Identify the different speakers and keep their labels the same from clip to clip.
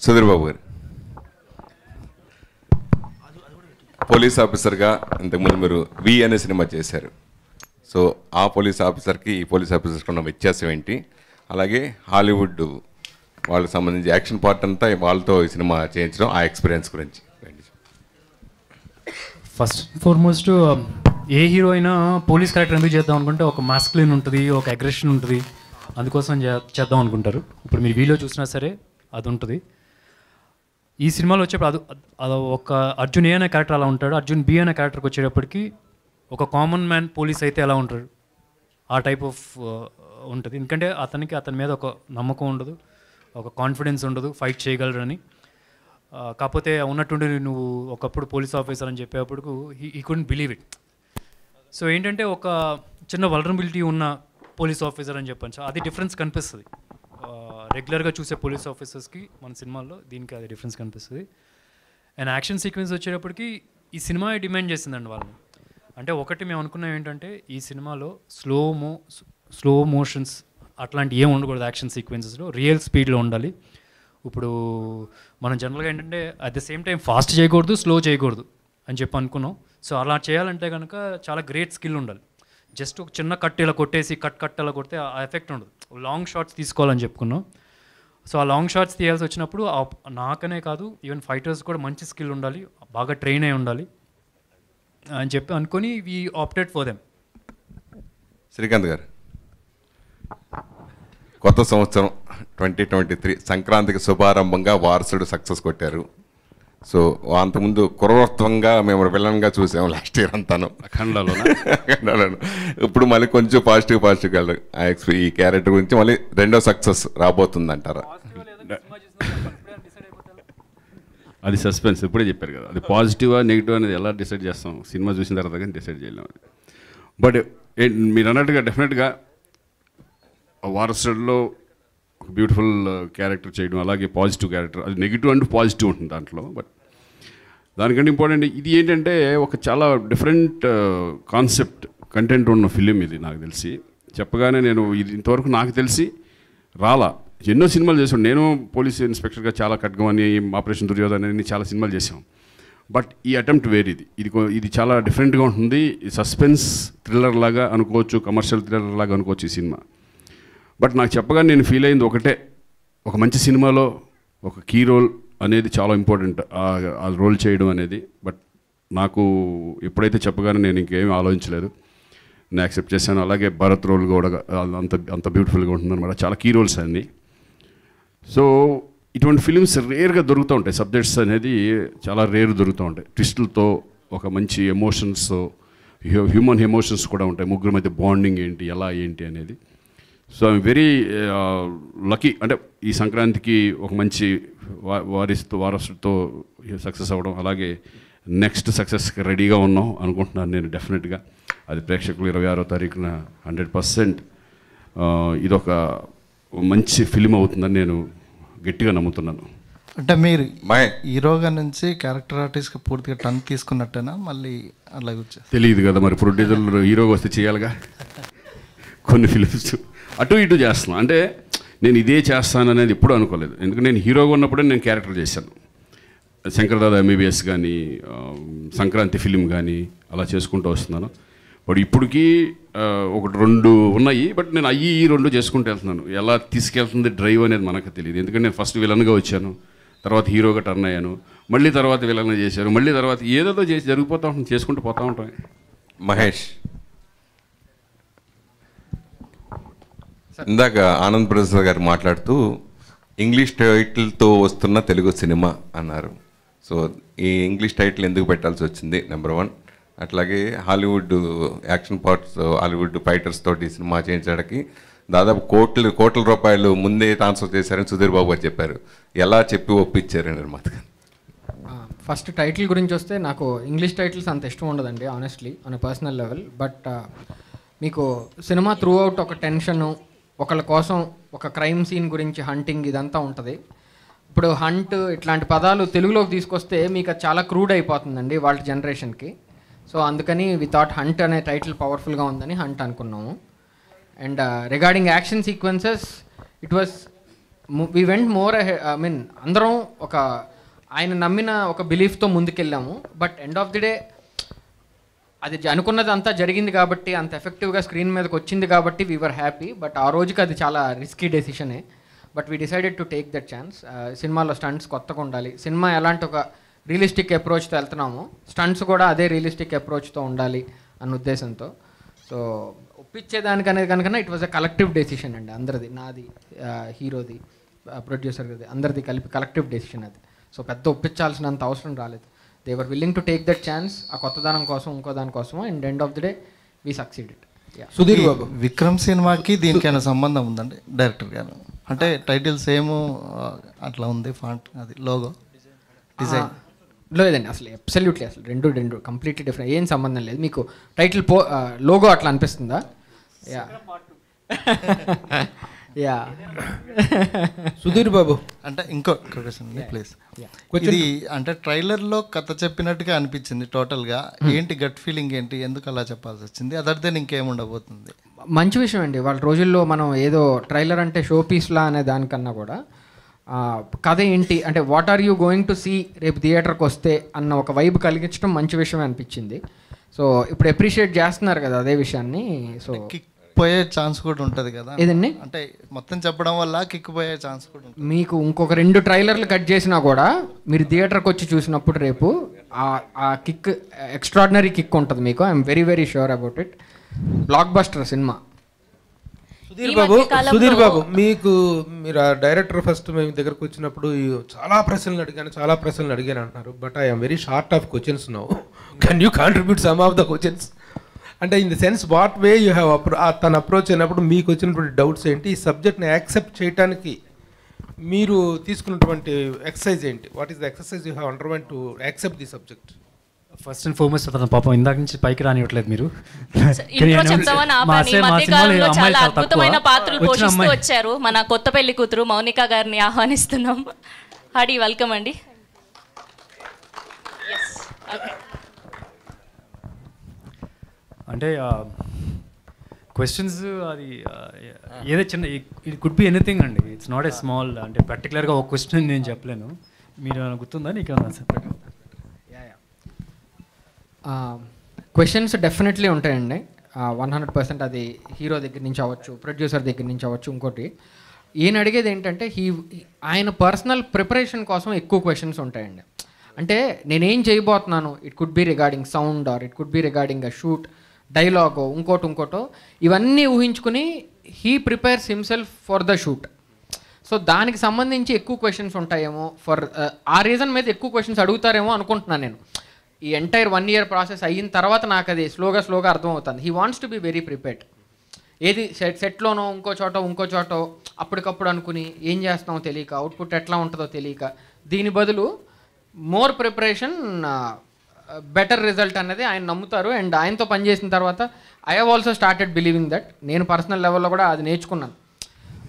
Speaker 1: సుధీర్ బాబు గారు పోలీస్ ఆఫీసర్గా ఇంతకుముందు మీరు వి అనే సినిమా చేశారు. సో ఆ పోలీస్ ఆఫీసర్కి ఈ పోలీస్ ఆఫీసర్కి ఉన్న వ్యత్యాసం ఏంటి? అలాగే హాలీవుడ్ వాళ్ళకి సంబంధించి యాక్షన్ పార్ట్ అంతా వాళ్ళతో ఈ సినిమా చేయించడం, ఆ ఎక్స్పీరియన్స్ గురించి.
Speaker 2: ఫస్ట్ ఫార్మోస్ట్ ఏ హీరో అయినా పోలీస్ క్యారెక్టర్ ఎందుకు చేద్దాం అనుకుంటే ఒక మాస్కులిన్ ఉంటుంది, ఒక అగ్రెషన్ ఉంటుంది, అందుకోసం చేద్దాం అనుకుంటారు. ఇప్పుడు మీరు వీడియో చూసినా సరే అది ఉంటుంది. ఈ సినిమాలో వచ్చేప్పుడు అది ఒక అర్జున్ ఏ అనే క్యారెక్టర్ అలా ఉంటాడు, అర్జున్ బి అనే క్యారెక్టర్కి వచ్చేటప్పటికి ఒక కామన్ మ్యాన్ పోలీస్ అయితే ఎలా ఉంటాడు ఆ టైప్ ఆఫ్ ఉంటుంది. ఎందుకంటే అతని మీద ఒక నమ్మకం ఉండదు, ఒక కాన్ఫిడెన్స్ ఉండదు, ఫైట్ చేయగలరని. కాకపోతే ఉన్నట్టుండి నువ్వు ఒకప్పుడు పోలీస్ ఆఫీసర్ అని చెప్పేటప్పుడు he couldn't believe it. So ఏంటంటే ఒక చిన్న వల్నరబిలిటీ ఉన్న పోలీస్ ఆఫీసర్ అని చెప్పచ్చు. అది డిఫరెన్స్ కనిపిస్తుంది రెగ్యులర్గా చూసే పోలీస్ ఆఫీసర్స్కి మన సినిమాల్లో, దీనికి అది డిఫరెన్స్ కనిపిస్తుంది. అండ్ యాక్షన్ సీక్వెన్స్ వచ్చేటప్పటికి ఈ సినిమా డిమాండ్ చేసిందండి వాళ్ళని. అంటే ఒకటి మేము అనుకున్నాం ఏంటంటే ఈ సినిమాలో స్లో మోషన్స్ అట్లాంటి ఏం ఉండకూడదు. యాక్షన్ సీక్వెన్సెస్లో రియల్ స్పీడ్లో ఉండాలి. ఇప్పుడు మనం జనరల్గా ఏంటంటే at the same time fast చేయకూడదు, స్లో చేయకూడదు అని చెప్పి అనుకున్నాం. సో అలా చేయాలంటే కనుక చాలా గ్రేట్ స్కిల్ ఉండాలి. జస్ట్ ఒక చిన్న కట్ ఇలా కొట్టేసి కట్ అలా కొడితే ఆ ఎఫెక్ట్ ఉండదు. లాంగ్ షాట్స్ తీసుకోవాలని చెప్పుకున్నాం. సో ఆ లాంగ్ షాట్స్ తీయాల్సి వచ్చినప్పుడు నాకనే కాదు ఈవెన్ ఫైటర్స్ కూడా మంచి స్కిల్ ఉండాలి, బాగా ట్రైన్ అయి ఉండాలి అని చెప్పి అనుకొని we opted for them.
Speaker 1: Srikanth గారు, కొత్త సంవత్సరం 2023 సంక్రాంతికి శుభారంభంగా వారసుడు సక్సెస్ కొట్టారు. సో అంతకుముందు కురవత్వంగా మేము విలన్గా చూసాము లాస్ట్ ఇయర్ అంతాను అఖండాలో. ఇప్పుడు మళ్ళీ కొంచెం పాజిటివ్ ఈ క్యారెక్టర్ గురించి మళ్ళీ రెండో సక్సెస్ రాబోతుంది అంటారా?
Speaker 3: అది సస్పెన్స్, ఇప్పుడే చెప్పారు కదా. అది పాజిటివా నెగిటివ్ అనేది ఎలా డిసైడ్ చేస్తాం సినిమా చూసిన తర్వాత కానీ డిసైడ్ చేయలేము. అది బట్ మీరు అన్నట్టుగా డెఫినెట్గా వారసుడిలో ఒక బ్యూటిఫుల్ క్యారెక్టర్ చేయడం, అలాగే పాజిటివ్ క్యారెక్టర్, అది నెగిటివ్ అండ్ పాజిటివ్ ఉంటుంది దాంట్లో. బట్ దానికంటే ఇంపార్టెంట్ ఇది ఏంటంటే ఒక చాలా డిఫరెంట్ కాన్సెప్ట్ కంటెంట్ ఉన్న ఫిలిం ఇది. నాకు తెలిసి చెప్పగానే నేను ఇది ఇంతవరకు నాకు తెలిసి రాలా. ఎన్నో సినిమాలు చేసాను నేను, పోలీస్ ఇన్స్పెక్టర్గా చాలా ఖడ్గమని, ఆపరేషన్ దుర్యోధన అని చాలా సినిమాలు చేసాం. బట్ ఈ అటెంప్ట్ వేరేది. ఇది చాలా డిఫరెంట్గా ఉంటుంది. సస్పెన్స్ థ్రిల్లర్ లాగా అనుకోవచ్చు, కమర్షియల్ థ్రిల్లర్ లాగా అనుకోవచ్చు ఈ సినిమా. బట్ నాకు చెప్పగానే నేను ఫీల్ అయింది ఒకటే, ఒక మంచి సినిమాలో ఒక కీ రోల్ అనేది చాలా ఇంపార్టెంట్, ఆ రోల్ చేయడం అనేది. బట్ నాకు ఎప్పుడైతే చెప్పగానే నేను ఇంకేమీ ఆలోచించలేదు, నేను యాక్సెప్ట్ చేశాను. అలాగే భరత్ రోల్ కూడా అంత బ్యూటిఫుల్గా ఉంటుందన్నమాట. చాలా కీ రోల్స్ అన్నీ. సో ఇటువంటి ఫిలిమ్స్ రేర్గా దొరుకుతూ ఉంటాయి. సబ్జెక్ట్స్ అనేది చాలా రేర్ దొరుకుతూ ఉంటాయి. ట్విస్టులతో ఒక మంచి ఎమోషన్స్, హ్యూమన్ ఎమోషన్స్ కూడా ఉంటాయి. ముగ్గురు మధ్య బాండింగ్ ఏంటి, ఎలా ఏంటి అనేది. So I'm very lucky. అంటే ఈ సంక్రాంతికి ఒక మంచి వారసుడితో సక్సెస్ అవ్వడం, అలాగే నెక్స్ట్ సక్సెస్కి రెడీగా ఉన్నాం అనుకుంటున్నాను నేను డెఫినెట్గా. అది ప్రేక్షకులు 26వ తారీఖున 100% ఇదొక మంచి ఫిలిం అవుతుందని నేను గట్టిగా నమ్ముతున్నాను.
Speaker 4: అంటే మీరు హీరోగా నుంచి క్యారెక్టర్ ఆర్టిస్ట్కి పూర్తిగా టర్న్ తీసుకున్నట్టేనా మళ్ళీ అలాగే వచ్చేది?
Speaker 3: తెలియదు కదా మరి, ప్రొడ్యూసర్లు హీరోగా వస్తే చేయాలిగా. కొన్ని ఫిలిమ్స్ అటు ఇటు చేస్తున్నాను. అంటే నేను ఇదే చేస్తాననేది ఎప్పుడూ అనుకోలేదు. ఎందుకంటే నేను హీరోగా ఉన్నప్పుడే నేను క్యారెక్టర్ చేశాను. శంకర్దాదా MBBS కానీ, సంక్రాంతి ఫిలిం కానీ అలా చేసుకుంటూ వస్తున్నాను. బట్ ఇప్పటికీ 1-2 ఉన్నాయి. బట్ నేను ఈ 2 చేసుకుంటూ వెళ్తున్నాను. ఎలా తీసుకెళ్తుంది డ్రైవ్ అనేది మనకు తెలియదు. ఎందుకంటే నేను ఫస్ట్ విలన్గా వచ్చాను, తర్వాత హీరోగా టర్న్ అయ్యాను, మళ్ళీ తర్వాత విలన్గా చేశాను, మళ్ళీ తర్వాత ఏదేదో చేసి జరిగిపోతూ ఉంటాం, చేసుకుంటూ పోతూ ఉంటాం.
Speaker 1: మహేష్, ఇందాక ఆనంద్ ప్రసాద్ గారు మాట్లాడుతూ ఇంగ్లీష్ టైటిల్తో వస్తున్న తెలుగు సినిమా అన్నారు. సో ఈ ఇంగ్లీష్ టైటిల్ ఎందుకు పెట్టాల్సి వచ్చింది నెంబర్ 1. అట్లాగే Hollywood action parts, Hollywood fighters తోటి సినిమా చేయించడానికి దాదాపు కోట్ల రూపాయలు ముందే ట్రాన్స్ఫర్ చేశారని సుధీర్ బాబు గారు చెప్పారు. ఎలా చెప్పి ఒప్పించారు నిర్మాత?
Speaker 5: ఫస్ట్ టైటిల్ గురించి వస్తే నాకు ఇంగ్లీష్ టైటిల్స్ అంత ఇష్టం ఉండదండి honestly, on a personal level. But మీకు సినిమా త్రూ అవుట్ ఒక టెన్షను, ఒకళ్ళ కోసం ఒక క్రైమ్ సీన్ గురించి హంటింగ్ ఇదంతా ఉంటుంది. ఇప్పుడు హంట్ ఇట్లాంటి పదాలు తెలుగులోకి తీసుకొస్తే మీకు అది చాలా క్రూడ్ అయిపోతుందండి వాళ్ళ జనరేషన్కి. సో అందుకని వి థాట్ హంట్ అనే టైటిల్ పవర్ఫుల్గా ఉందని హంట్ అనుకున్నాము. And regarding action sequences it was we went more I mean అందరం ఒక ఆయన నమ్మిన ఒక బిలీఫ్తో ముందుకెళ్ళాము. But end of the day అది అనుకున్నది అంతా జరిగింది కాబట్టి, అంత ఎఫెక్టివ్గా స్క్రీన్ మీదకి వచ్చింది కాబట్టి వీ వర్ హ్యాపీ. బట్ ఆ రోజుకి అది చాలా రిస్కీ డెసిషనే. But we decided to take that chance. సినిమాలో స్టంట్స్ కొత్తగా ఉండాలి, సినిమా ఎలాంటి ఒక రియలిస్టిక్ అప్రోచ్తో వెళ్తున్నాము, స్టంట్స్ కూడా అదే రియలిస్టిక్ అప్రోచ్తో ఉండాలి అన్న ఉద్దేశంతో. సో ఒప్పించేదానికనేది కనుక it was a collective decision అండి, అందరిది, నాది, హీరోది, ప్రొడ్యూసర్ది, అందరిది కలిపి కలెక్టివ్ డెసిషన్ అది. సో పెద్ద ఒప్పించాల్సినంత అవసరం రాలేదు. They were willing to take that chance ఆ కొత్తదనం కోసం, ఇంకో దానికోసం. And end of the day we succeeded.
Speaker 4: Sudheer Babu, Vikram సినిమాకి దీనికైనా సంబంధం ఉందండి డైరెక్టర్ గారు? అంటే టైటిల్ సేమ్ అట్లా ఉంది, ఫాంట్ అది లోగో డిజైన్
Speaker 5: లేదండి అసలు, అబ్సల్యూట్లీ అసలు రెండు కంప్లీట్లీ డిఫరెంట్, ఏం సంబంధం లేదు. మీకు టైటిల్ లోగో అట్లా అనిపిస్తుందా? యా యా
Speaker 6: సుధీర్ బాబు,
Speaker 4: అంటే ఇంకో క్వశ్చన్ ప్లీజ్. ఇది అంటే ట్రైలర్లో కథ చెప్పినట్టుగా అనిపించింది టోటల్గా. ఏంటి గట్ ఫీలింగ్ ఏంటి, ఎందుకు అలా చెప్పాల్సి వచ్చింది? అదర్ దెన్ ఇంకేం ఉండబోతుంది?
Speaker 5: మంచి విషయం అండి. వాళ్ళ రోజుల్లో మనం ఏదో ట్రైలర్ అంటే షో పీస్లా అనే దానికన్నా కూడా కథ ఏంటి అంటే what are you going to see రేపు థియేటర్కి వస్తే అన్న ఒక వైబ్ కలిగించడం మంచి విషయం అనిపించింది. సో ఇప్పుడు అప్రిషియేట్ చేస్తున్నారు కదా అదే విషయాన్ని. సో
Speaker 4: కిక్ పోయే ఛాన్స్ కూడా ఉంటుంది కదా
Speaker 5: ఏదండి,
Speaker 4: అంటే మొత్తం చెప్పడం వల్ల కిక్ పోయే ఛాన్స్ కూడా ఉంటుంది.
Speaker 5: మీకు ఇంకొక 2 ట్రైలర్లు కట్ చేసినా కూడా మీరు థియేటర్కి వచ్చి చూసినప్పుడు రేపు ఆ కిక్ ఎక్స్ట్రాడినరీ కిక్ ఉంటుంది మీకు. I'm very very sure about it. Blockbuster సినిమా.
Speaker 6: సుధీర్ బాబు, మీరు ఆ డైరెక్టర్ ఫస్ట్ మేము దగ్గరకు వచ్చినప్పుడు చాలా ప్రశ్నలు అడిగాను అంటున్నారు. But I'm very short of questions now. Can you contribute some of the questions? అంటే in the sense what way you have తన అప్రోచ్ అయినప్పుడు మీకు వచ్చినటువంటి డౌట్స్ ఏంటి, ఈ సబ్జెక్ట్ని యాక్సెప్ట్ చేయడానికి మీరు తీసుకున్నటువంటి ఎక్సర్సైజ్ ఏంటి? What is the exercise you have underwent to accept the subject?
Speaker 2: First and foremost అతను పాపం ఇందాక నుంచి పైకి రానివ్వట్లేదు మీరు.
Speaker 7: చాలా అద్భుతమైన పాత్రలు పోషిస్తూ వచ్చారు. మన కొత్త పెళ్లి కూతురు మౌనిక గారిని ఆహ్వానిస్తున్నాం. హార్డీ వెల్కమ్ అండి.
Speaker 2: అంటే క్వశ్చన్స్ అది ఏదో చిన్న ఇట్ కుడ్ బి ఎనీథింగ్ అండి. ఇట్స్ నాట్ ఏ స్మాల్, అంటే పర్టికులర్గా ఒక క్వశ్చన్ నేను చెప్పలేను. మీరు గుర్తుందా నీకు సెపరేట్?
Speaker 5: క్వశ్చన్స్ డెఫినెట్లీ ఉంటాయండి, 100%. అది హీరో దగ్గర నుంచి అవ్వచ్చు, ప్రొడ్యూసర్ దగ్గర నుంచి అవ్వచ్చు. ఇంకోటి ఈయన అడిగేది ఏంటంటే ఆయన పర్సనల్ ప్రిపరేషన్ కోసం ఎక్కువ క్వశ్చన్స్ ఉంటాయండి. అంటే నేనేం చేయబోతున్నాను, it could be regarding sound or it could be regarding a shoot, డైలాగో ఇంకోటో ఇవన్నీ ఊహించుకుని he prepares himself for the shoot. So దానికి సంబంధించి ఎక్కువ క్వశ్చన్స్ ఉంటాయేమో, ఆ రీజన్ మీద ఎక్కువ క్వశ్చన్స్ అడుగుతారేమో అనుకుంటున్నాను నేను. ఈ ఎంటైర్ 1 year ప్రాసెస్ అయిన తర్వాత నాకు అది స్లోగా అర్థమవుతుంది. He wants to be very prepared. ఏది సెట్లోనో ఇంకో చోటో అప్పటికప్పుడు అనుకుని ఏం చేస్తామో తెలియక, అవుట్పుట్ ఎట్లా ఉంటుందో తెలియక, దీని బదులు మోర్ ప్రిపరేషన్ బెటర్ రిజల్ట్ అనేది ఆయన నమ్ముతారు. అండ్ ఆయనతో పనిచేసిన తర్వాత I have also started believing that. నేను పర్సనల్ లెవెల్లో కూడా అది నేర్చుకున్నాను.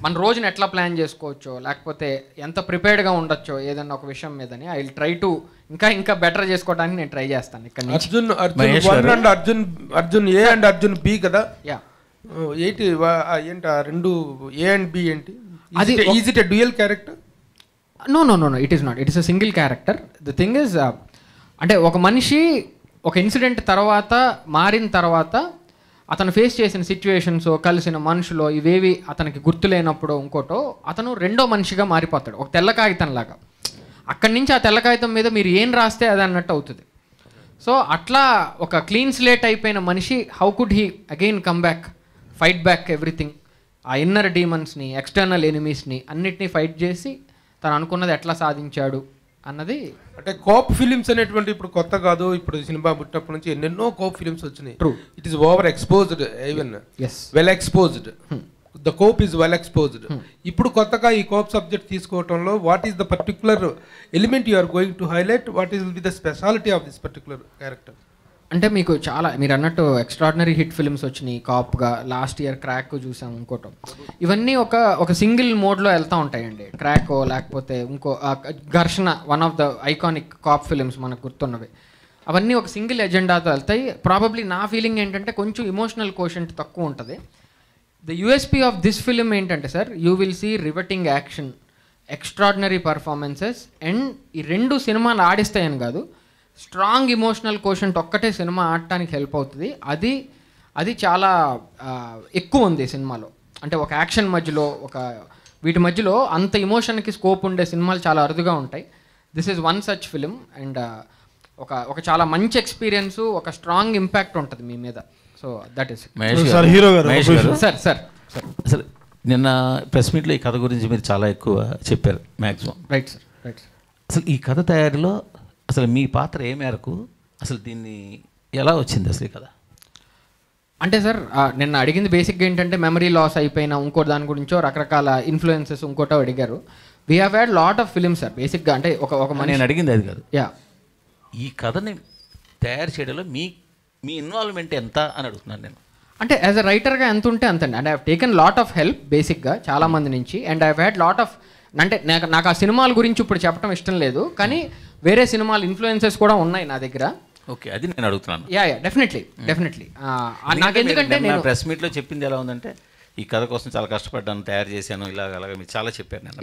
Speaker 5: మన రోజున ఎట్లా ప్లాన్ చేసుకోవచ్చో, లేకపోతే ఎంత ప్రిపేర్డ్గా ఉండొచ్చో ఏదన్నా ఒక విషయం మీదని ఐ విల్ ట్రై టు ఇంకా బెటర్ చేసుకోవడానికి నేను ట్రై చేస్తాను. ఇక్కడ
Speaker 6: Arjun A and Arjun B కదా?
Speaker 5: యా.
Speaker 6: ఏంటి రెండు ఏ అండ్ బి ఏంటి? అది is it a dual character?
Speaker 5: No, it is not. It is a single character. The thing is అంటే ఒక మనిషి ఒక ఇన్సిడెంట్ తర్వాత మారిన తర్వాత అతను ఫేస్ చేసిన సిచ్యువేషన్స్, కలిసిన మనుషులు ఇవేవి అతనికి గుర్తులేనప్పుడు ఇంకోటో అతను రెండో మనిషిగా మారిపోతాడు, ఒక తెల్ల కాగితంలాగా. అక్కడి నుంచి ఆ తెల్ల కాగితం మీద మీరు ఏం రాస్తే అది అన్నట్టు అవుతుంది. సో అట్లా ఒక క్లీన్ స్లేట్ అయిపోయిన మనిషి how could he again come back, fight back everything, ఆ ఇన్నర్ డీమన్స్ని, ఎక్స్టర్నల్ ఎనిమీస్ని అన్నిటినీ ఫైట్ చేసి తను అనుకున్నది ఎట్లా సాధించాడు అన్నది.
Speaker 6: అంటే కోప్ ఫిలిమ్స్ అనేటువంటి ఇప్పుడు కొత్త కాదు, ఇప్పుడు సినిమా పుట్టినప్పటి నుంచి ఎన్నెన్నో కోప్ ఫిలిమ్స్ వచ్చినాయి.
Speaker 5: True.
Speaker 6: It is over exposed, even well exposed. The cop is well exposed. ఇప్పుడు కొత్తగా ఈ కోప్ సబ్జెక్ట్ తీసుకోవడంలో what is the particular element you are going to highlight, what is will be the speciality of this particular character?
Speaker 5: అంటే మీకు చాలా మీరు అన్నట్టు extraordinary hit films వచ్చినాయి కాప్గా. లాస్ట్ ఇయర్ క్రాక్ చూసాం, ఇంకోటం. ఇవన్నీ ఒక సింగిల్ మోడ్లో వెళ్తూ ఉంటాయండి. క్రాకో లేకపోతే ఇంకో Gharshana, one of the iconic cop films మనకు గుర్తున్నవి. అవన్నీ ఒక సింగిల్ ఎజెండాతో వెళ్తాయి. ప్రాబబ్లీ నా ఫీలింగ్ ఏంటంటే కొంచెం ఇమోషనల్ కోషెంట్ తక్కువ ఉంటుంది. The USP of this film ఏంటంటే sir, you will see riveting action, extraordinary performances, and ఈ రెండు సినిమాలు ఆడిస్తాయని కాదు, స్ట్రాంగ్ ఇమోషనల్ కోషెంట్ ఒక్కటే సినిమా ఆడటానికి హెల్ప్ అవుతుంది. అది చాలా ఎక్కువ ఉంది సినిమాలో. అంటే ఒక యాక్షన్ మధ్యలో వీటి మధ్యలో అంత ఇమోషన్కి స్కోప్ ఉండే సినిమాలు చాలా అరుదుగా ఉంటాయి. This is one such film. And ఒక చాలా మంచి ఎక్స్పీరియన్స్, ఒక స్ట్రాంగ్ ఇంపాక్ట్ ఉంటుంది మీ మీద. So that is
Speaker 8: sir. Hero గారు
Speaker 5: సార్
Speaker 8: అసలు నిన్న ప్రెస్ మీట్లో ఈ కథ గురించి మీరు చాలా ఎక్కువ చెప్పారు maximum.
Speaker 5: Right sir, right sir.
Speaker 8: అసలు ఈ కథ తయారీలో అసలు మీ పాత్ర ఏ మేరకు, అసలు దీన్ని ఎలా వచ్చింది అసలు ఈ కథ?
Speaker 5: అంటే సార్ నిన్న అడిగింది బేసిక్గా ఏంటంటే మెమరీ లాస్ అయిపోయిన ఇంకో దాని గురించో రకరకాల ఇన్ఫ్లుయెన్సెస్ ఇంకోటో అడిగారు. We have had lot of films sir. బేసిక్గా అంటే
Speaker 8: నేను అడిగింది అది కాదు.
Speaker 5: యా,
Speaker 8: ఈ కథని తయారు చేయడంలో మీ ఇన్వాల్వ్మెంట్ ఎంత అని అడుగుతున్నాను నేను.
Speaker 5: అంటే యాజ్ అ రైటర్గా ఎంత ఉంటే అంతండి. And I have taken lot of help బేసిక్గా చాలామంది నుంచి. And I had lot of, అంటే నాకు ఆ సినిమాల గురించి ఇప్పుడు చెప్పడం ఇష్టం లేదు, కానీ వేరే సినిమాల ఇన్ఫ్లుయెన్సెస్ కూడా ఉన్నాయి నా దగ్గర.
Speaker 8: ఓకే, అది నేను అడుగుతున్నాను.
Speaker 5: Yeah definitely. నాకు ఎందుకంటే నేను
Speaker 8: ప్రెస్ మీట్లో చెప్పింది ఎలా ఉందంటే, ఈ కథ కోసం చాలా కష్టపడ్డాను, తయారు చేశాను, అలాగే మీరు చాలా చెప్పారు నేను.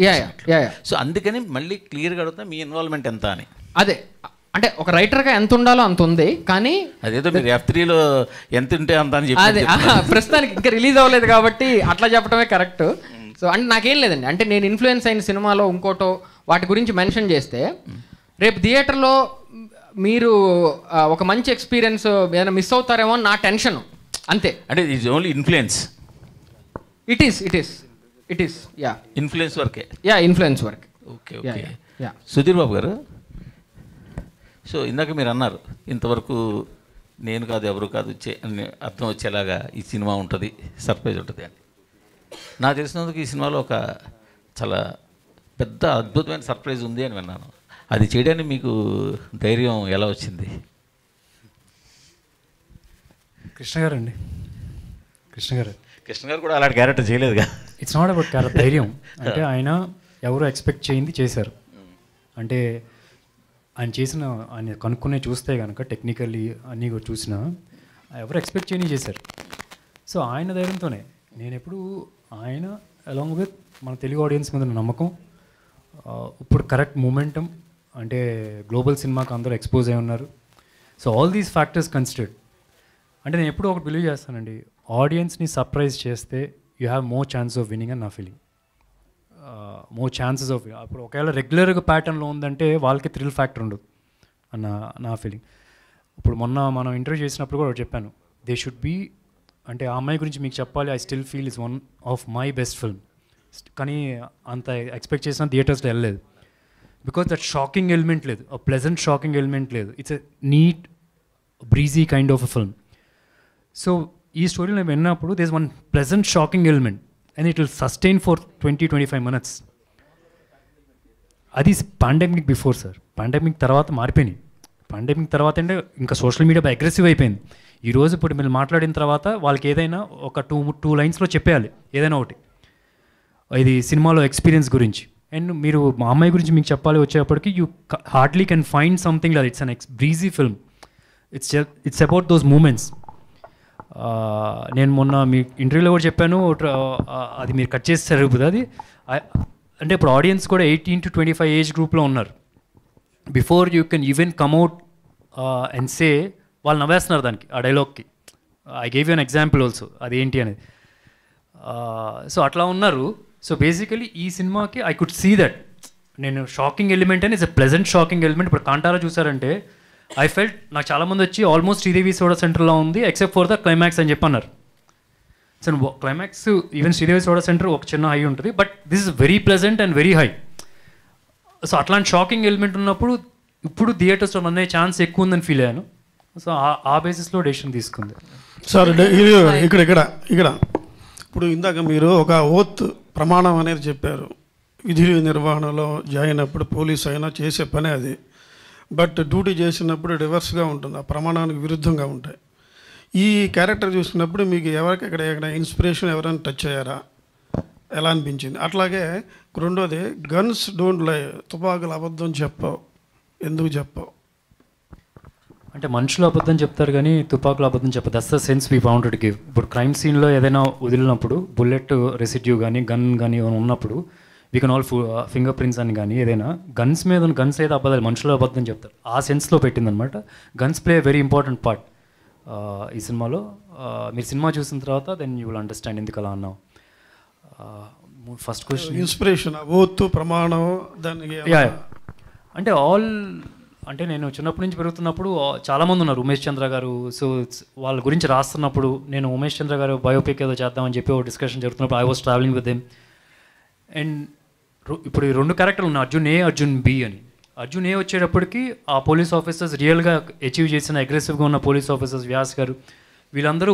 Speaker 8: సో అందుకని మళ్ళీ క్లియర్గా అడుగుతున్నా, మీ ఇన్వాల్వ్మెంట్ ఎంత అని.
Speaker 5: అదే అంటే ఒక రైటర్గా ఎంత ఉండాలో అంత ఉంది, కానీ
Speaker 8: అదేదో మీరు F3లో ఎంత ఉంటే అంత అని చెప్పి
Speaker 5: అదే ప్రస్తుతానికి ఇంకా రిలీజ్ అవ్వలేదు కాబట్టి అట్లా చెప్పడమే కరెక్ట్. సో అంటే నాకేం లేదండి, అంటే నేను ఇన్ఫ్లుయెన్స్ అయిన సినిమాలో ఇంకోటో వాటి గురించి మెన్షన్ చేస్తే రేపు థియేటర్లో మీరు ఒక మంచి ఎక్స్పీరియన్స్ ఏదైనా మిస్ అవుతారేమో నా టెన్షన్ అంతే.
Speaker 8: అంటే it's only influence.
Speaker 5: It is ya
Speaker 8: influence వర్కే.
Speaker 5: Ya influence work.
Speaker 8: Okay okay. Sudheer Babu garu, so ఇందాక మీరు అన్నారు ఇంతవరకు నేను కాదు ఎవరు కాదు అర్థం వచ్చేలాగా ఈ సినిమా ఉంటుంది, సర్ప్రైజ్ ఉంటుంది అని. నాకు తెలిసినందుకు ఈ సినిమాలో ఒక చాలా పెద్ద అద్భుతమైన సర్ప్రైజ్ ఉంది అని విన్నాను. అది చేయడానికి మీకు ధైర్యం ఎలా వచ్చింది?
Speaker 2: కృష్ణ గారు
Speaker 8: కూడా అలాంటి క్యారెక్టర్ చేయలేదుగా.
Speaker 2: ఇట్స్ నాట్ అబౌట్ క్యారెక్టర్, ధైర్యం అంటే ఆయన ఎవరు ఎక్స్పెక్ట్ చేయింది చేశారు. అంటే ఆయన కనుక్కునే చూస్తే కనుక టెక్నికల్లీ అన్నీ కూడా చూసినా ఎవరు ఎక్స్పెక్ట్ చేయని చేశారు. సో ఆయన ధైర్యంతోనే నేను ఎప్పుడు ఆయన అలాంగ్ విత్ మన తెలుగు ఆడియన్స్ మీద నమ్మకం, ఇప్పుడు కరెక్ట్ మూమెంటం, అంటే గ్లోబల్ సినిమాకి అందరూ ఎక్స్పోజ్ అయి ఉన్నారు. So all these factors considered, అంటే నేను ఎప్పుడు ఒకటి బిలీవ్ చేస్తానండి, ఆడియన్స్ని సర్ప్రైజ్ చేస్తే you have more chance of winning అని నా ఫీలింగ్. మోర్ ఛాన్సెస్ ఆఫ్, అప్పుడు ఒకవేళ రెగ్యులర్గా ప్యాటర్న్లో ఉందంటే వాళ్ళకి థ్రిల్ ఫ్యాక్టర్ ఉండదు అన్న నా ఫీలింగ్. ఇప్పుడు మొన్న మనం ఇంటర్వ్యూ చేసినప్పుడు కూడా చెప్పాను, దే షుడ్ బీ, అంటే ఆ అమ్మాయి గురించి మీకు చెప్పాలి, I still feel is one of my best film. కానీ అంత ఎక్స్పెక్ట్ చేసిన థియేటర్స్లో వెళ్ళలేదు, బికాస్ దట్ షాకింగ్ ఎలిమెంట్ లేదు, ఆ ప్లెజెంట్ షాకింగ్ ఎలిమెంట్ లేదు. It's a neat breezy kind of a film. So ఈ స్టోరీలో నేను విన్నప్పుడు there is one pleasant shocking element and it will sustain for 20-25 minutes. అది పాండమిక్ బిఫోర్ సార్, పాండమిక్ తర్వాత మారిపోయినాయి. పాండమిక్ తర్వాత అంటే ఇంకా సోషల్ మీడియా అగ్రెసివ్ అయిపోయింది. ఈరోజు ఇప్పుడు మీరు మాట్లాడిన తర్వాత వాళ్ళకి ఏదైనా ఒక టూ లైన్స్లో చెప్పేయాలి ఏదైనా ఒకటి, ఇది సినిమాలో ఎక్స్పీరియన్స్ గురించి. అండ్ మీరు మా అమ్మాయి గురించి మీకు చెప్పాలి వచ్చేప్పటికి you hardly can find something like it's an breezy film. It's about those moments. నేను మొన్న మీ ఇంటర్వ్యూలో కూడా చెప్పాను, అది మీరు కట్ చేస్తారు ఇప్పుడు. అది అంటే ఇప్పుడు ఆడియన్స్ కూడా 18 to 25 ఏజ్ గ్రూప్లో ఉన్నారు. Before you can even come out and say వాళ్ళు నవ్వేస్తున్నారు దానికి, ఆ డైలాగ్కి. I gave you an example also, అదేంటి అనేది. సో అట్లా ఉన్నారు. సో బేసికలీ ఈ సినిమాకి ఐ కుడ్ సీ దట్, నేను షాకింగ్ ఎలిమెంట్ అని, it's a pleasant shocking element. ఇప్పుడు కాంటారా చూసారంటే ఐ ఫెల్ట్, నాకు చాలామంది వచ్చి ఆల్మోస్ట్ శ్రీదేవి సోడా సెంటర్లో ఉంది ఎక్సెప్ట్ ఫర్ ద క్లైమాక్స్ అని చెప్పన్నారు. So climax even Sridevi soda centre ఒక చిన్న హై ఉంటుంది, but this is very pleasant and very high. So అట్లాంటి షాకింగ్ ఎలిమెంట్ ఉన్నప్పుడు ఇప్పుడు థియేటర్స్లో అనే ఛాన్స్ ఎక్కువ ఉందని ఫీల్ అయ్యాను. సో ఆ బేసిస్లో డెసిషన్ తీసుకుంది.
Speaker 9: సార్ ఇక్కడ ఇప్పుడు ఇందాక మీరు ఒక ఓత్ ప్రమాణం అనేది చెప్పారు, విధి నిర్వహణలో జాయిన్ అయినప్పుడు పోలీస్ అయినా చేసే పని అది. బట్ డ్యూటీ చేసినప్పుడు రివర్స్గా ఉంటుంది, ఆ ప్రమాణానికి విరుద్ధంగా ఉంటాయి. ఈ క్యారెక్టర్ చూసినప్పుడు మీకు ఎక్కడ ఇన్స్పిరేషన్ ఎవరైనా టచ్ అయ్యారా, ఎలా అనిపించింది? అట్లాగే రెండోది, గన్స్ డోంట్ లై, తుపాకులు అబద్ధం చెప్పవు, ఎందుకు చెప్పవు?
Speaker 2: అంటే మనుషులు అబద్ధం చెప్తారు కానీ తుపాకులు అబద్ధం చెప్పదు. That's the sense we wanted to give. ఇప్పుడు క్రైమ్ సీన్లో ఏదైనా వదిలినప్పుడు బుల్లెట్ రెసిడ్యూ కానీ గన్ కానీ ఉన్నప్పుడు we can all finger prints అని కానీ ఏదైనా గన్స్ మీద గన్స్ ఏదో అబద్ధాలు మనుషులు అబద్ధం చెప్తారు. ఆ సెన్స్లో పెట్టిందనమాట. Guns play very important part ఈ సినిమాలో. మీరు సినిమా చూసిన తర్వాత దెన్ యూ విల్ అండర్స్టాండ్ ఎందుకు అలా అన్నాం. ఫస్ట్ క్వశ్చన్
Speaker 9: ఇన్స్పిరేషన్ ఓత్ ప్రమాణం దానికి
Speaker 2: అంటే అంటే నేను చిన్నప్పటి నుంచి పెరుగుతున్నప్పుడు చాలామంది ఉన్నారు. ఉమేష్ చంద్ర గారు, సో వాళ్ళ గురించి రాస్తున్నప్పుడు నేను ఉమేష్ చంద్ర గారు బయోపిక్ ఏదో చేద్దామని చెప్పి ఒక డిస్కషన్ జరుగుతున్నప్పుడు I was travelling with them. And ఇప్పుడు ఈ 2 క్యారెక్టర్లు ఉన్నాయి, అర్జున్ ఏ, అర్జున్ బి అని. అర్జున్ ఏ వచ్చేటప్పటికి ఆ పోలీస్ ఆఫీసర్స్ రియల్గా అచీవ్ చేసిన అగ్రెసివ్గా ఉన్న పోలీస్ ఆఫీసర్స్ వ్యాస్ గారు వీళ్ళందరూ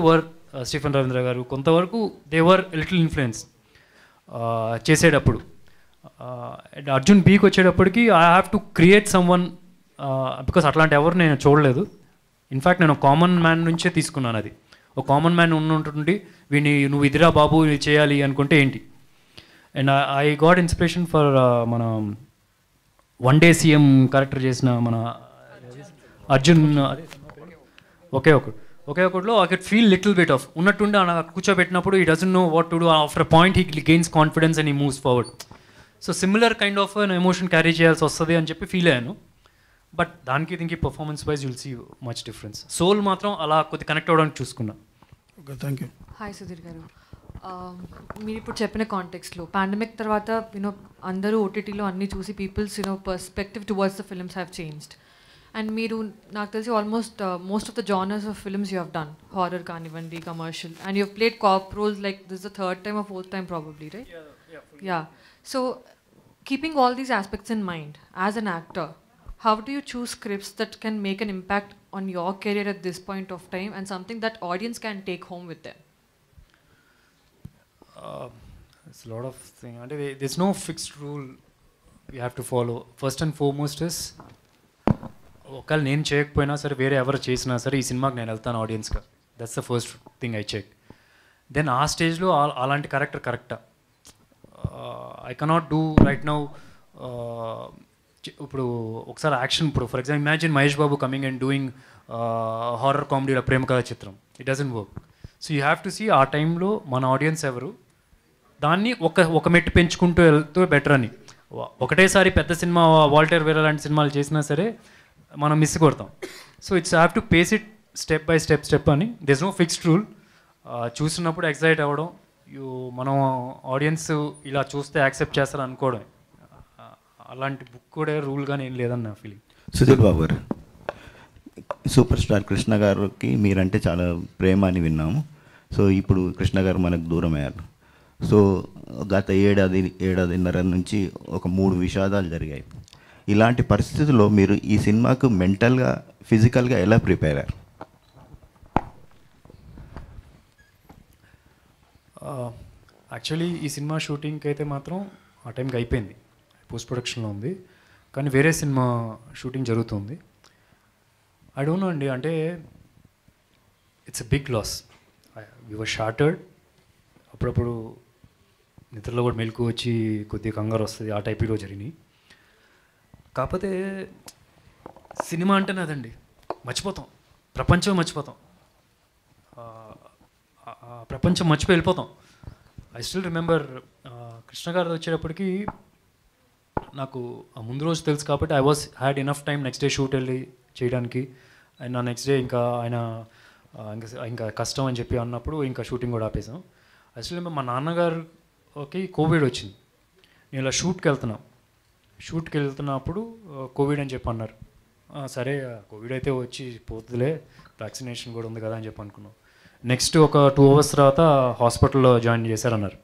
Speaker 2: స్టీఫెన్ రవీంద్ర గారు కొంతవరకు దే వర్ లిటిల్ ఇన్ఫ్లుయెన్స్ చేసేటప్పుడు. అండ్ అర్జున్ బీకి వచ్చేటప్పటికి I have to create some one because అట్లాంటి ఎవరు నేను చూడలేదు. ఇన్ఫ్యాక్ట్ నేను కామన్ మ్యాన్ నుంచే తీసుకున్నాను. అది ఒక కామన్ మ్యాన్ ఉంటుండి వీడిని నువ్వు ఇదిరా బాబు ఇది చేయాలి అనుకుంటే ఏంటి. And I got inspiration for మన వన్ డే సీఎం క్యారెక్టర్ చేసిన మన అర్జున్ ఒకటిలో I get feel little bit of ఉన్నట్టుండి అలా కూర్చోబెట్టినప్పుడు he doesn't know what to do. After a point he gains confidence and he moves forward. So similar kind of emotion carry చేయాల్సి వస్తుంది అని చెప్పి ఫీల్ అయ్యాను. బట్ దానికి దీనికి performance wise will see much difference. Soul మాత్రం అలా కొద్ది కనెక్ట్ అవ్వడానికి చూసుకున్నా.
Speaker 9: Okay, thank you.
Speaker 10: Hi Sudheer గారు, మీరు ఇప్పుడు చెప్పిన కాంటెక్స్లో పాండమిక్ తర్వాత అందరూ ఓటీటీలో అన్నీ చూసి people's perspective towards the films have changed. And మీరు నాకు తెలిసి almost most of the genres of films you have done, horror కానివ్వండి, commercial, and you have played cop roles like this the third time or fourth time probably, right? Ya. So keeping all these aspects in mind as an actor, how do you choose scripts that can make an impact on your career at this point of time and something that audience can take home with them?
Speaker 2: It's a lot of things. There's no fixed rule we have to follow. First and foremost is ఒకవేళ నేను చేయకపోయినా సరే వేరే ఎవరు చేసినా సరే ఈ సినిమాకి నేను వెళ్తాను ఆడియన్స్గా. That's the first thing I check. Then ఆ స్టేజ్లో అలాంటి క్యారెక్టర్ కరెక్టా. I cannot do right now. ఇప్పుడు ఒకసారి యాక్షన్, ఇప్పుడు for example imagine Mahesh Babu coming and doing horror కామెడీలో Prema Katha Chitram. It doesn't work. So you have to see ఆ టైంలో మన ఆడియన్స్ ఎవరు, దాన్ని ఒక మెట్టు పెంచుకుంటూ వెళ్తూ బెటర్ అని. ఒకటేసారి పెద్ద సినిమా వాల్టర్ వేరే లాంటి సినిమాలు చేసినా సరే మనం మిస్ కొడతాం. So it's have to pace it step by step అని. There is no fixed rule. చూస్తున్నప్పుడు ఎక్సైట్ అవ్వడం, మనం ఆడియన్స్ ఇలా చూస్తే యాక్సెప్ట్ చేస్తారు అనుకోవడం, అలాంటి బుక్ కూడా రూల్గానే ఏం లేదని నా ఫీలింగ్.
Speaker 11: సుధీర్ బాబు గారు, సూపర్ స్టార్ కృష్ణ గారికి మీరంటే చాలా ప్రేమ అని విన్నాము. సో ఇప్పుడు కృష్ణ గారు మనకు దూరం అయ్యారు. సో గత ఏడాదిన్నర నుంచి ఒక 3 విషాదాలు జరిగాయి. ఇలాంటి పరిస్థితుల్లో మీరు ఈ సినిమాకు మెంటల్గా ఫిజికల్గా ఎలా ప్రిపేర్ అయ్యారు?
Speaker 2: యాక్చువల్లీ ఈ సినిమా షూటింగ్కి అయితే మాత్రం ఆ టైంకి అయిపోయింది, పోస్ట్ ప్రొడక్షన్లో ఉంది. కానీ వేరే సినిమా షూటింగ్ జరుగుతుంది. ఐ డోంట్ నో అండి, అంటే ఇట్స్ ఎ బిగ్ లాస్. వి వర్ షార్టర్డ్. అప్పుడప్పుడు నిద్రలో కూడా మెలకు వచ్చి కొద్దిగా కంగారు వస్తుంది, ఆ టైప్లో జరిగినాయి. కాకపోతే సినిమా అంటేనే అదండి, మర్చిపోతాం, ప్రపంచం మర్చిపోతాం, ప్రపంచం మర్చిపోయి వెళ్ళిపోతాం. ఐ స్టిల్ రిమెంబర్ కృష్ణ గారు వచ్చేటప్పటికి నాకు ముందు రోజు తెలుసు కాబట్టి I was had enough time next day shoot వెళ్ళి చేయడానికి. అండ్ నా నెక్స్ట్ డే ఇంకా ఆయన ఇంకా కష్టం అని చెప్పి అన్నప్పుడు ఇంకా షూటింగ్ కూడా ఆపేసాం. యాక్చువల్లీ మా నాన్నగారికి కోవిడ్ వచ్చింది. నేను ఇలా షూట్కి వెళ్తున్నప్పుడు కోవిడ్ అని చెప్పి అన్నారు. సరే కోవిడ్ అయితే వచ్చి పోతుందిలే, వ్యాక్సినేషన్ కూడా ఉంది కదా అని చెప్పి అనుకున్నాం. నెక్స్ట్ ఒక 2 hours తర్వాత హాస్పిటల్లో జాయిన్ చేశారన్నారు.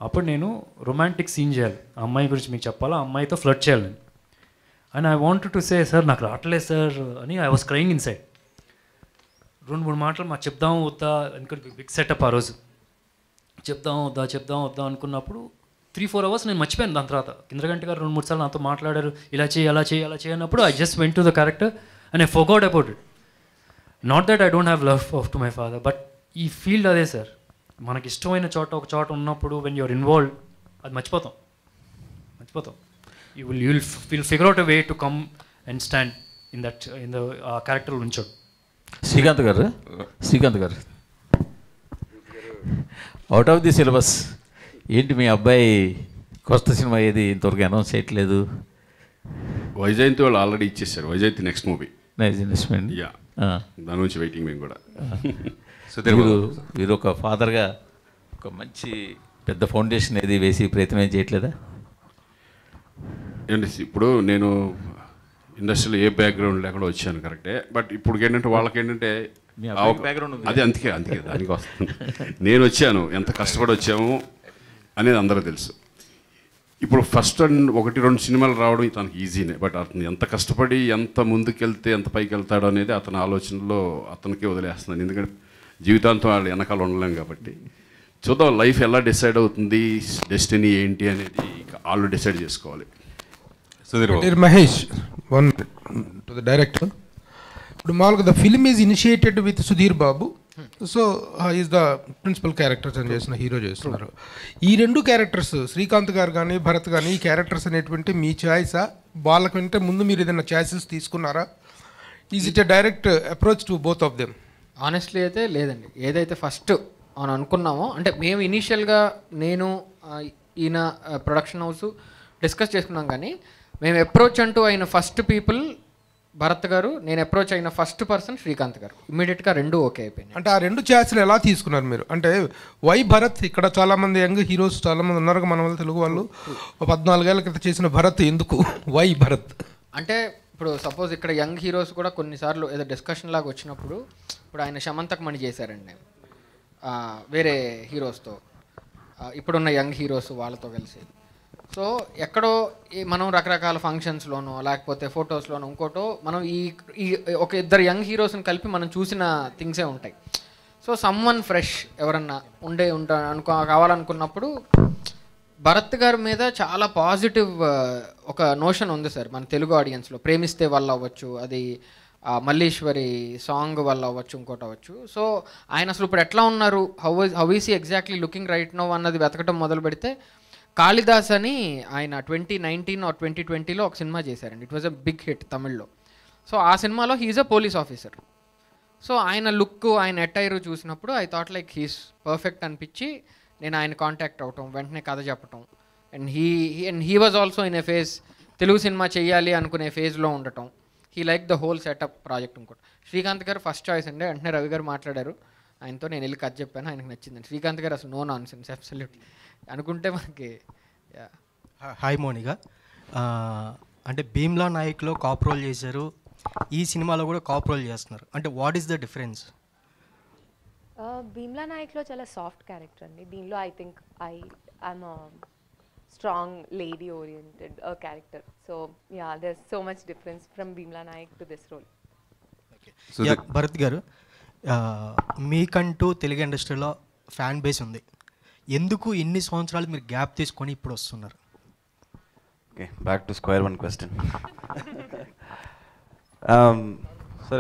Speaker 2: అప్పుడు నేను రొమాంటిక్ సీన్ చేయాలి, ఆ అమ్మాయి గురించి మీకు చెప్పాలా, ఆ అమ్మాయితో ఫ్లర్ట్ చేయాలి నేను. And I wanted to say sir నాకు రావట్లేదు సార్ అని I was crying in side. 2-3 మాటలు మాకు చెప్దాం వద్దా అనుకుని బిగ్ సెటప్ ఆ రోజు. చెప్దాం వద్దా అనుకున్నప్పుడు 3-4 hours నేను మర్చిపోయాను. దాని తర్వాత ఇంద్రగంటి గారు 2-3 సార్లు నాతో మాట్లాడారు, ఇలా చేయి అలా చేయన్నప్పుడు I just went to the character and I forgot about it. Not that I don't have love of to my father, but ఈ ఫీల్డ్ అదే సార్, మనకి ఇష్టమైన ఒక చోట ఉన్నప్పుడు వెన్ యూఆర్ ఇన్వాల్వ్డ్ అది మర్చిపోతాం. You will figure out a way to come and stand in the character ఉంచాడు.
Speaker 8: శ్రీకాంత్ గారు అవుట్ ఆఫ్ ది సిలబస్ ఏంటి మీ అబ్బాయి కొత్త సినిమా ఏది ఇంతవరకు అనౌన్స్ చేయట్లేదు?
Speaker 3: వైజయంతి వాళ్ళు ఆల్రెడీ ఇచ్చేసారు. Vyjayanthi next movie
Speaker 8: nice investment.
Speaker 3: Yeah, దాని నుంచి వెయిటింగ్ మేము కూడా.
Speaker 8: మీరు ఒక ఫాదర్గా ఒక మంచి పెద్ద ఫౌండేషన్ ఏది వేసి ప్రయత్నం ఏం చేయట్లేదా?
Speaker 3: ఏంటి ఇప్పుడు నేను ఇండస్ట్రీలో ఏ బ్యాక్గ్రౌండ్ లేకుండా వచ్చాను కరెక్టే, బట్ ఇప్పుడు ఏంటంటే వాళ్ళకి ఏంటంటే అదే అందుకే దానికి వస్తుంది. నేను వచ్చాను, ఎంత కష్టపడి వచ్చాము అనేది అందరూ తెలుసు. ఇప్పుడు ఫస్ట్ 1-2 సినిమాలు రావడం తనకి ఈజీనే, బట్ అతను ఎంత కష్టపడి ఎంత ముందుకెళ్తే ఎంత పైకి వెళ్తాడో అనేది అతని ఆలోచనలో అతనికే వదిలేస్తున్నాను. ఎందుకంటే జీవితాంతం వాళ్ళు వెనకాల ఉండలేం కాబట్టి. చూద్దాం లైఫ్ ఎలా డిసైడ్ అవుతుంది, డెస్టినీ ఏంటి అనేది వాళ్ళు డిసైడ్ చేసుకోవాలి.
Speaker 6: Mahesh one to the director. ఇప్పుడు మామూలుగా the film is initiated with Sudheer Babu, so is the principal characters అని చేసిన హీరో చేస్తున్నారు. ఈ 2 క్యారెక్టర్స్ శ్రీకాంత్ గారు కానీ భరత్ కానీ ఈ క్యారెక్టర్స్ అనేటువంటి మీ చాయిసా? వాళ్ళకంటే ముందు మీరు ఏదైనా చాయిసెస్ తీసుకున్నారా? Is it a direct approach to both of them?
Speaker 5: Honestly అయితే లేదండి. ఏదైతే ఫస్ట్ అని అనుకున్నామో, అంటే మేము ఇనీషియల్గా నేను ఈయన ప్రొడక్షన్ హౌస్ డిస్కస్ చేసుకున్నాం, కానీ మేము అప్రోచ్ అంటూ అయిన ఫస్ట్ పీపుల్ భరత్ గారు, నేను అప్రోచ్ అయిన ఫస్ట్ పర్సన్ శ్రీకాంత్ గారు. ఇమ్మీడియట్గా 2 ఓకే అయిపోయినాయి.
Speaker 6: అంటే ఆ 2 ఛాయిస్లు ఎలా తీసుకున్నారు మీరు? అంటే వై భరత్? ఇక్కడ చాలామంది యంగ్ హీరోస్ చాలామంది ఉన్నారు మన వాళ్ళు, తెలుగు వాళ్ళు. 14 ఏళ్ల క్రితం చేసిన భరత్ ఎందుకు, వై భరత్?
Speaker 5: అంటే ఇప్పుడు సపోజ్ ఇక్కడ యంగ్ హీరోస్ కూడా కొన్నిసార్లు ఏదో డిస్కషన్ లాగా వచ్చినప్పుడు, ఇప్పుడు ఆయన శమంతక్ మణి చేశారండి వేరే హీరోస్తో, ఇప్పుడున్న యంగ్ హీరోస్ వాళ్ళతో కలిసి. సో ఎక్కడో మనం రకరకాల ఫంక్షన్స్లోనో లేకపోతే ఫొటోస్లోనో ఇంకోటో మనం ఈ ఒక 2 యంగ్ హీరోస్ని కలిపి మనం చూసిన థింగ్సే ఉంటాయి. సో సమ్వన్ ఫ్రెష్ ఎవరన్నా కావాలనుకున్నప్పుడు భరత్ గారి మీద చాలా పాజిటివ్ ఒక నోషన్ ఉంది సార్ మన తెలుగు ఆడియన్స్లో. ప్రేమిస్తే వల్ల అవ్వచ్చు, అది మల్లీశ్వరి సాంగ్ వల్ల అవ్వచ్చు, ఇంకోటి అవ్వచ్చు. సో ఆయన అసలు ఇప్పుడు ఎట్లా ఉన్నారు, how is exactly looking right now అన్నది వెతకటం మొదలు పెడితే, కాళిదాస్ అని ఆయన 2019 or 2020లో ఒక సినిమా చేశారండి. It was a big hit తమిళ్లో. సో ఆ సినిమాలో he's a police officer. So ఆయన లుక్, ఆయన అటైర్ చూసినప్పుడు I thought like he's perfect అనిపించి నేను ఆయన కాంటాక్ట్ అవటం, వెంటనే కథ చెప్పటం. And he was also in a phase, Telugu సినిమా చేయాలి అనుకునే ఫేజ్లో ఉండటం. He like the whole setup project. ఇంకోటి శ్రీకాంత్ గారు ఫస్ట్ చాయిస్ అండి. వెంటనే రవి గారు మాట్లాడారు ఆయనతో, నేను వెళ్ళి కథ చెప్పాను, ఆయనకు నచ్చిందండి. శ్రీకాంత్ గారు అసలు నో నాన్ సెన్స్ అబ్సల్యూట్లీ అనుకుంటే మనకి.
Speaker 12: హాయ్ మోనిగా, అంటే భీమ్లా నాయక్లో కాప్ రోల్ చేశారు, ఈ సినిమాలో కూడా కాప్ రోల్ చేస్తున్నారు, అంటే what is the difference?
Speaker 13: Bheemla నాయక్లో చాలా సాఫ్ట్ క్యారెక్టర్ అండి. దీనిలో I think I'm strong lady oriented character, so yeah, there's so much difference from Bhimla Nayak to this role.
Speaker 12: Okay. So yeah, Bharat garu, మీకంటూ తెలుగు ఇండస్ట్రీలో fan base ఉంది, ఎందుకు ఇన్ని సంవత్సరాలు మీరు గ్యాప్ తీసుకొని ఇప్పుడు వస్తున్నారు?
Speaker 14: Okay, back to square one question. Sir,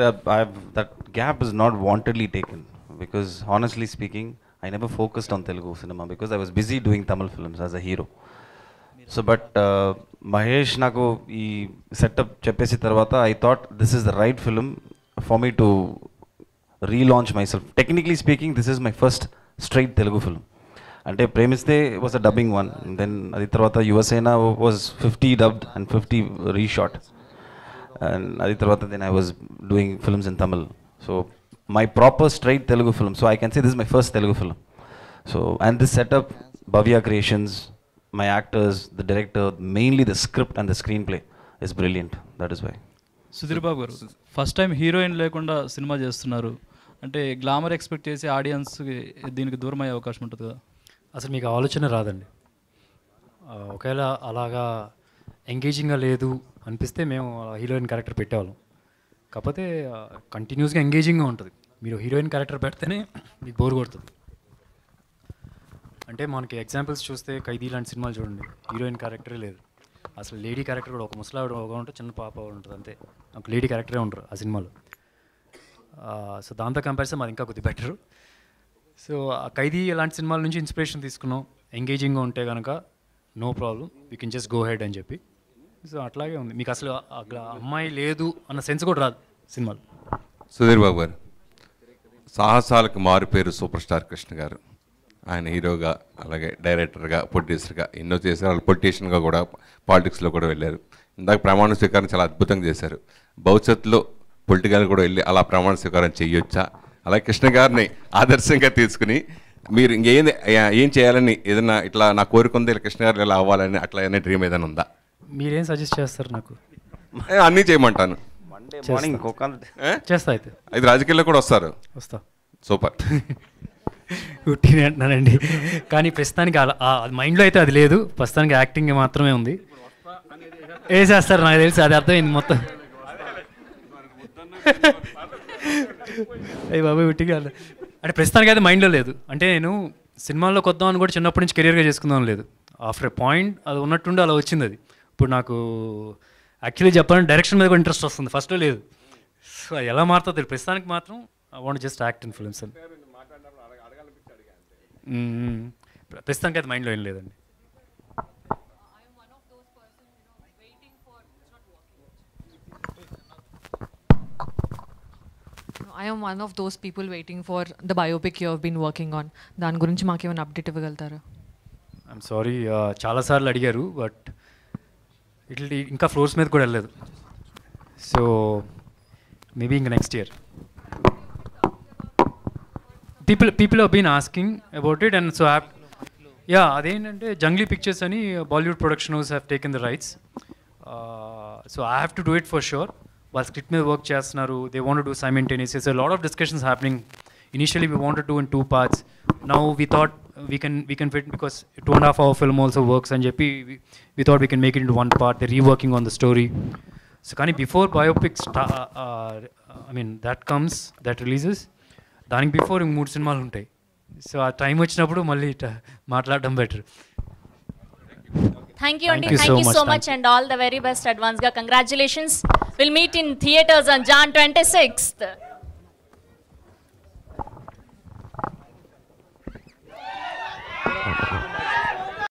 Speaker 14: that gap is not wantedly taken, because honestly speaking I never focused on Telugu cinema because I was busy doing Tamil films as a hero. So but Mahesh naku ee setup cheppesi tarvata I thought this is the right film for me to relaunch myself. Technically speaking, this is my first straight Telugu film. Ante Premiste was a dubbing one, and then adi tarvata Yuvasena was 50 dubbed and 50 reshot, and adi tarvata then I was doing films in Tamil. So my proper straight Telugu film. So I can say this is my first Telugu film. So and this setup, Bhavya Creations, my actors, the director, mainly the script and the screenplay is brilliant. That is why.
Speaker 15: Sudheer Babu garu, first time heroine లేకుండా సినిమా చేస్తున్నారు అంటే glamour expect చేసి ఆడియన్స్కి దీనికి దూరం అయ్యే అవకాశం ఉంటుంది కదా?
Speaker 2: అసలు మీకు ఆలోచన రాదండి. ఒకవేళ అలాగా ఎంగేజింగ్గా లేదు అనిపిస్తే మేము హీరోయిన్ క్యారెక్టర్ పెట్టేవాళ్ళం. కాకపోతే కంటిన్యూస్గా ఎంగేజింగ్గా ఉంటుంది. మీరు హీరోయిన్ క్యారెక్టర్ పెడితేనే మీకు బోర్ కొడుతుంది. అంటే మనకి ఎగ్జాంపుల్స్ చూస్తే ఖైదీ లాంటి సినిమాలు చూడండి, హీరోయిన్ క్యారెక్టరే లేదు. అసలు లేడీ క్యారెక్టర్ కూడా ఒక ముసలావిడ ఒక ఉంటుంది, చిన్న పాప ఉంటుంది, అంతే. ఒక లేడీ క్యారెక్టరే ఉంటారు ఆ సినిమాలో. సో దాంతో కంపారిజన్ మాది ఇంకా కొద్దిగా బెటరు. సో ఆ ఖైదీ లాంటి సినిమాల నుంచి ఇన్స్పిరేషన్ తీసుకున్నాం. ఎంగేజింగ్గా ఉంటే కనుక no problem, you can just go ahead అని చెప్పి సో అట్లాగే ఉంది. మీకు అసలు అమ్మాయి లేదు అన్న సెన్స్ కూడా రాదు సినిమాలో.
Speaker 1: సుధీర్ బాబు గారు, సాహసాలకు మారుపేరు సూపర్ స్టార్ కృష్ణ గారు. ఆయన హీరోగా, అలాగే డైరెక్టర్గా, ప్రొడ్యూసర్గా ఎన్నో చేశారు. వాళ్ళు పొలిటీషియన్గా కూడా, పాలిటిక్స్లో కూడా వెళ్ళారు. ఇందాక ప్రమాణ స్వీకారం చాలా అద్భుతంగా చేశారు. భవిష్యత్తులో పొలిటికల్ కూడా వెళ్ళి అలా ప్రమాణ స్వీకారం చేయొచ్చా? అలాగే కృష్ణ గారిని ఆదర్శంగా తీసుకుని మీరు ఏం చేయాలని, ఏదైనా ఇట్లా నా కోరిక ఉంది ఇలా కృష్ణ గారు ఇలా అవ్వాలని అట్లా ఏదైనా డ్రీమ్ ఏదైనా ఉందా?
Speaker 2: మీరేం సజెస్ట్ చేస్తారు నాకు?
Speaker 1: అన్నీ చేయమంటాను.
Speaker 2: చేస్తా అయితే.
Speaker 1: అది రాజకీయాల్లో కూడా వస్తా. సూపర్.
Speaker 2: ఉట్టినే అంటున్నానండి, కానీ ప్రస్తుతానికి మైండ్లో అయితే అది లేదు. ప్రస్తుతానికి యాక్టింగ్ మాత్రమే ఉంది. వేసేస్తారు నాకు తెలిసి, అది అర్థమైంది మొత్తం. అయ్యి బాబాయ్ ఉట్టిగా అంటే ప్రస్తుతానికి అయితే మైండ్లో లేదు. అంటే నేను సినిమాల్లోకి వద్దామని కూడా చిన్నప్పటి నుంచి కెరియర్గా చేసుకుందాం లేదు. ఆఫ్టర్ ఎ పాయింట్ అది ఉన్నట్టుండి అలా వచ్చింది. అది ఇప్పుడు నాకు యాక్చువల్లీ చెప్పాలంటే డైరెక్షన్ మీద కూడా ఇంట్రెస్ట్ వస్తుంది. ఫస్ట్లో లేదు. సో అది ఎలా మారుతుంది ప్రస్తుతానికి మాత్రం I want just act in films అని. ప్రస్తుతానికి అయితే మైండ్లో ఏం లేదండి.
Speaker 10: I am one of those people waiting for the biopic you have been working on. దాని గురించి మాకు ఏమైనా అప్డేట్ ఇవ్వగలుగుతారా?
Speaker 2: ఐఎమ్ సారీ, చాలాసార్లు అడిగారు, బట్ ఇట్లా ఇంకా ఫ్లోర్స్ మీద కూడా వెళ్ళలేదు. సో మేబీ ఇంకా next year. People have been asking about it, and so అదేంటంటే జంగ్లీ పిక్చర్స్ అని Bollywood production house have taken the rights. So I have to do it for sure. వాళ్ళు స్క్రిప్ట్ మీద వర్క్ చేస్తున్నారు. They want to do simultaneously. So lot of discussions happening. Initially we wanted to do in 2 parts. Now we thought we can fit, because 2.5 hour film also works, and we thought we can make it into 1 part. They're reworking on the story. So kani before biopics that releases, దానికి before 3 సినిమాలు ఉంటాయి. So ఆ time వచ్చినప్పుడు మళ్ళీ మాట్లాడడం better.
Speaker 7: Thank you so much and all the very best advance ga. Congratulations. We'll meet in theaters on Jan 26th.